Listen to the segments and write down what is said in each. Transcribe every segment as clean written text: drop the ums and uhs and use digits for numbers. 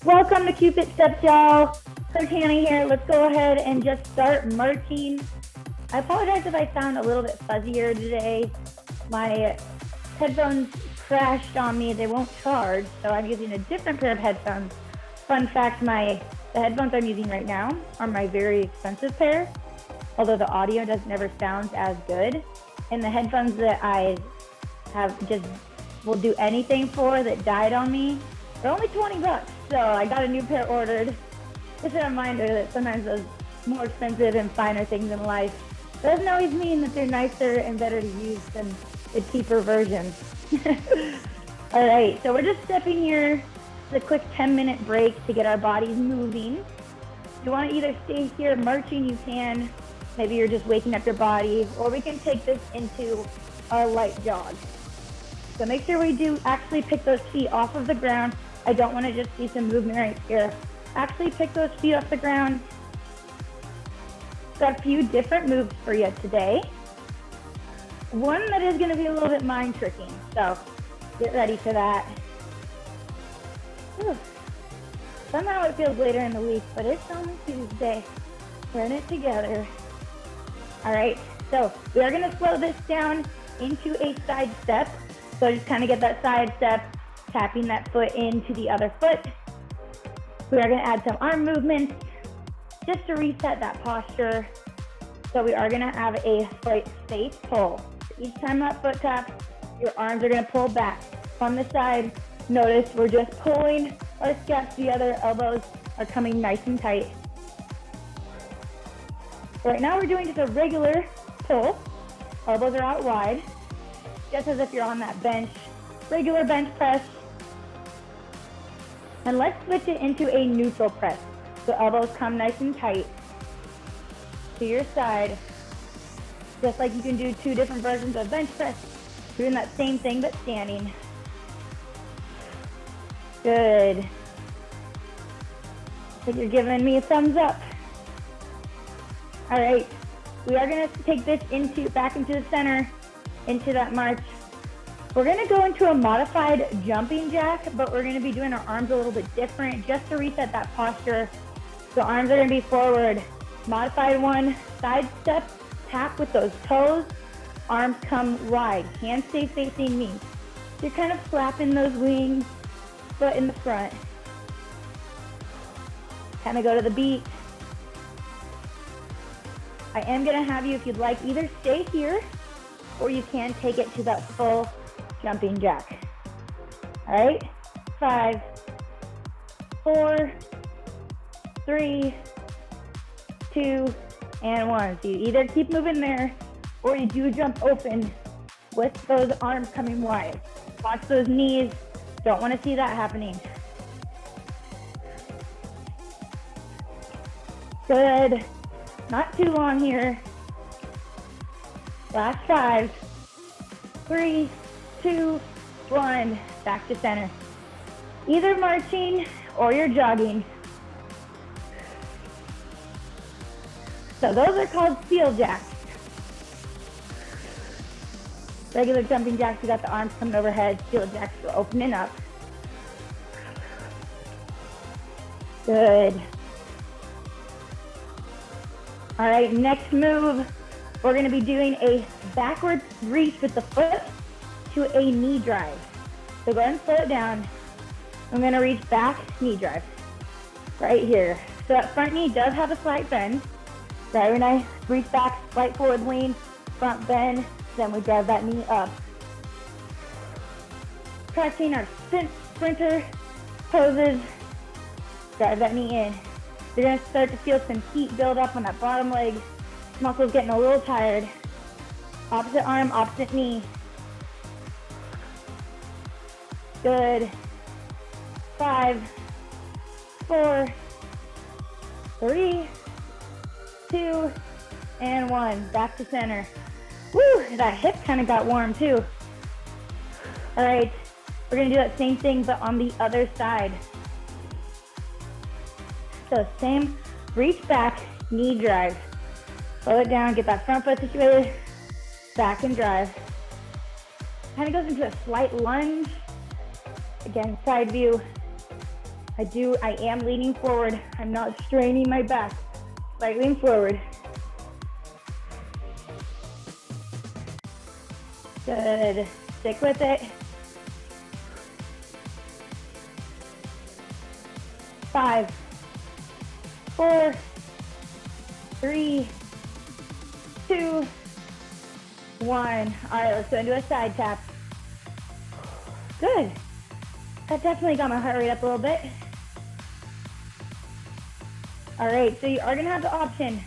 Welcome to Cupid Steps, y'all. Coach Hannah here. Let's go ahead and just start marching. I apologize if I sound a little bit fuzzier today. My headphones crashed on me. They won't charge, so I'm using a different pair of headphones. Fun fact, the headphones I'm using right now are my very expensive pair, although the audio never sounds as good. And the headphones that I have just will do anything for that died on me, they're only $20, so I got a new pair ordered. Just a reminder that sometimes those more expensive and finer things in life doesn't always mean that they're nicer and better to use than the cheaper version. All right, so we're just stepping here. It's a quick 10-minute break to get our bodies moving. If you want to either stay here marching, you can. Maybe you're just waking up your body, or we can take this into a light jog. So make sure we do actually pick those feet off of the ground. I don't want to just see some movement right here. Actually pick those feet off the ground. Got a few different moves for you today. One that is going to be a little bit mind tricking, so get ready for that. Whew. Somehow it feels later in the week, but it's only Tuesday. We're in it together. All right, so we are going to slow this down into a side step. So just kind of get that side step, tapping that foot into the other foot. We are going to add some arm movements just to reset that posture. So we are going to have a foot face pull. Each time that foot taps, your arms are going to pull back. On the side, notice we're just pulling our scaps together. Elbows are coming nice and tight. Right now we're doing just a regular pull. Elbows are out wide, just as if you're on that bench, regular bench press. And let's switch it into a neutral press. So elbows come nice and tight to your side, just like you can do two different versions of bench press, doing that same thing but standing. Good. I think you're giving me a thumbs up. All right, we are gonna take this back into the center, into that march. We're gonna go into a modified jumping jack, but we're gonna be doing our arms a little bit different just to reset that posture. So arms are gonna be forward. Modified one, side step, tap with those toes, arms come wide, hands stay facing me. You're kind of flapping those wings, foot in the front. Kind of go to the beat. I am gonna have you, if you'd like, either stay here or you can take it to that full jumping jack. All right, 5, 4, 3, 2, and 1. So you either keep moving there or you do jump open with those arms coming wide. Watch those knees. Don't want to see that happening. Good. Not too long here. Last 5, 3, 2, 1. Back to center. Either marching or you're jogging. So those are called steel jacks. Regular jumping jacks, you got the arms coming overhead. Steel jacks, we're opening up. Good. All right, next move, we're gonna be doing a backwards reach with the foot to a knee drive. So go ahead and slow it down. I'm gonna reach back, knee drive, right here. So that front knee does have a slight bend. Right when I reach back, slight forward lean, front bend, then we drive that knee up. Practicing our sprinter poses, drive that knee in. You're gonna start to feel some heat build up on that bottom leg. Muscles getting a little tired. Opposite arm, opposite knee. Good. 5, 4, 3, 2, and 1. Back to center. Woo, that hip kind of got warm too. All right, we're gonna do that same thing, but on the other side. So same, reach back, knee drive. Slow it down, get that front foot situated, back and drive. Kind of goes into a slight lunge. Again, side view. I am leaning forward. I'm not straining my back. Like lean forward. Good. Stick with it. 5, 4, 3, 2, 1. All right, let's go into a side tap. Good. That definitely got my heart rate up a little bit. All right, so you are gonna have the option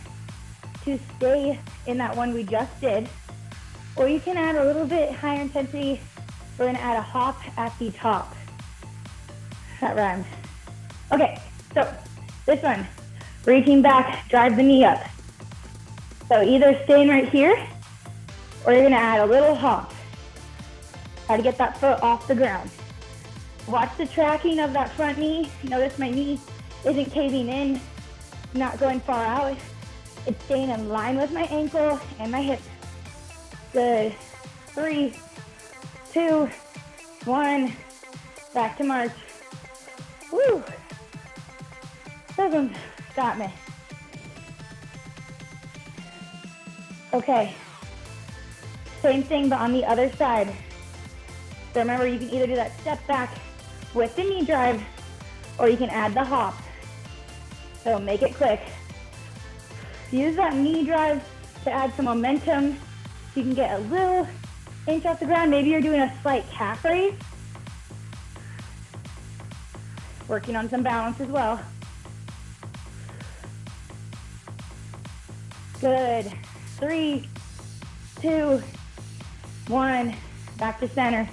to stay in that one we just did, or you can add a little bit higher intensity. We're gonna add a hop at the top. That rhymed. Okay, so this one, reaching back, drive the knee up. So either staying right here, or you're gonna add a little hop. Try to get that foot off the ground. Watch the tracking of that front knee. Notice my knee isn't caving in, not going far out. It's staying in line with my ankle and my hip. Good. 3, 2, 1. Back to march. Woo! Those ones got me. Okay. Same thing, but on the other side. So remember, you can either do that step back with the knee drive, or you can add the hop. So make it quick. Use that knee drive to add some momentum so you can get a little inch off the ground. Maybe you're doing a slight calf raise. Working on some balance as well. Good. 3, 2, 1. Back to center.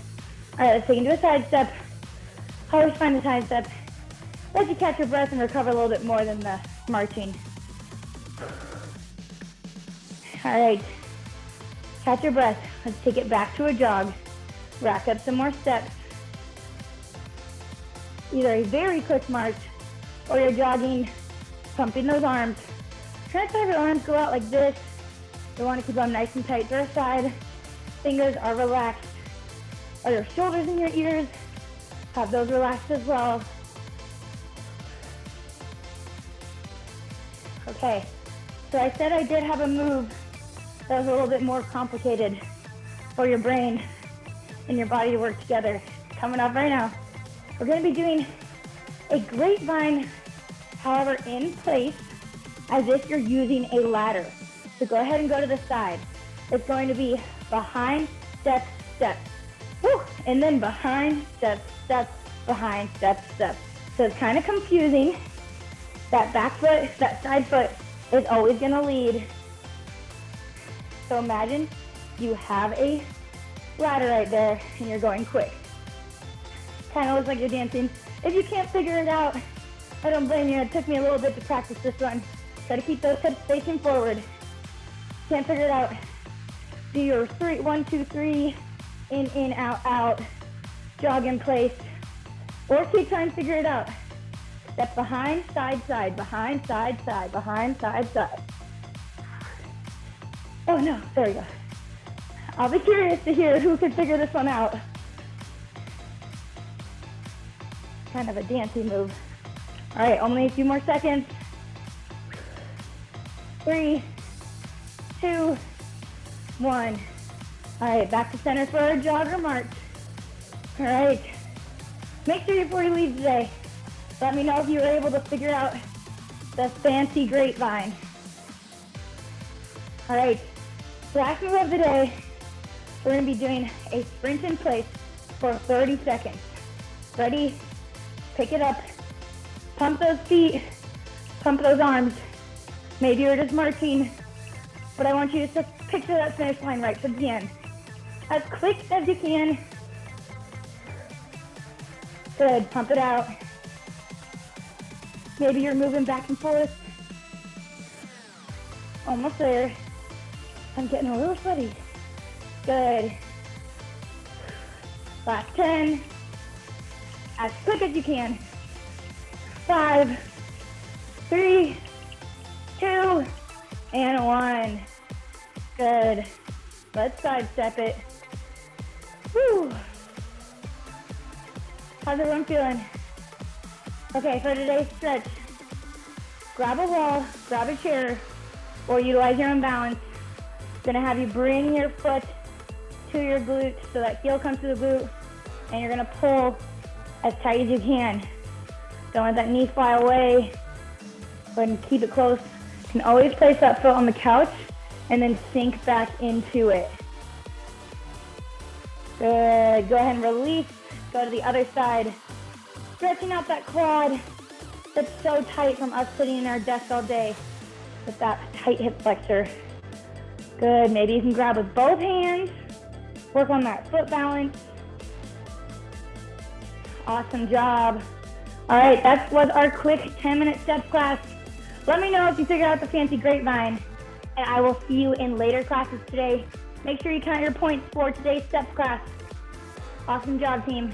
All right, let's take into a side step. Always find the side step. Let you catch your breath and recover a little bit more than the marching. All right, catch your breath. Let's take it back to a jog. Rack up some more steps. Either a very quick march or you're jogging, pumping those arms. Try to have your arms go out like this. You want to keep them nice and tight to our side. Fingers are relaxed. Are your shoulders in your ears? Have those relaxed as well. Okay, so I said I did have a move that was a little bit more complicated for your brain and your body to work together. Coming up right now. We're going to be doing a grapevine, however, in place, as if you're using a ladder. So go ahead and go to the side. It's going to be behind, step, step. Woo! And then behind, step, step, behind, step, step. So it's kind of confusing. That back foot, that side foot is always going to lead. So imagine you have a ladder right there and you're going quick. Kind of looks like you're dancing. If you can't figure it out, I don't blame you. It took me a little bit to practice this one. Got to keep those hips facing forward. Can't figure it out. Do your 3, 1, 2, 3, in, out, out. Jog in place. Or keep trying to figure it out. Step behind, side, side, behind, side, side, behind, side, side. Oh no, there we go. I'll be curious to hear who can figure this one out. Kind of a dancey move. All right, only a few more seconds. 3, 2, 1. All right, back to center for our jog or march. All right, make sure before you leave today, let me know if you were able to figure out the fancy grapevine. All right, last move of the day, we're gonna be doing a sprint in place for 30 seconds. Ready? Pick it up, pump those feet, pump those arms. Maybe you're just marching, but I want you to just picture that finish line right towards the end. As quick as you can. Good, pump it out. Maybe you're moving back and forth. Almost there. I'm getting a little sweaty. Good. Last 10. As quick as you can. 5, 3, 2, and 1. Good. Let's sidestep it. Woo. How's everyone feeling? Okay, for today's stretch, grab a wall, grab a chair, or utilize your own balance. Gonna have you bring your foot to your glute so that heel comes to the glute, and you're gonna pull as tight as you can. Don't let that knee fly away. Go ahead and keep it close. You can always place that foot on the couch and then sink back into it. Good, go ahead and release. Go to the other side. Stretching out that quad that's so tight from us sitting in our desk all day with that tight hip flexor. Good, maybe you can grab with both hands. Work on that foot balance. Awesome job. All right, that was our quick 10-minute steps class. Let me know if you figured out the fancy grapevine, and I will see you in later classes today. Make sure you count your points for today's steps class. Awesome job, team.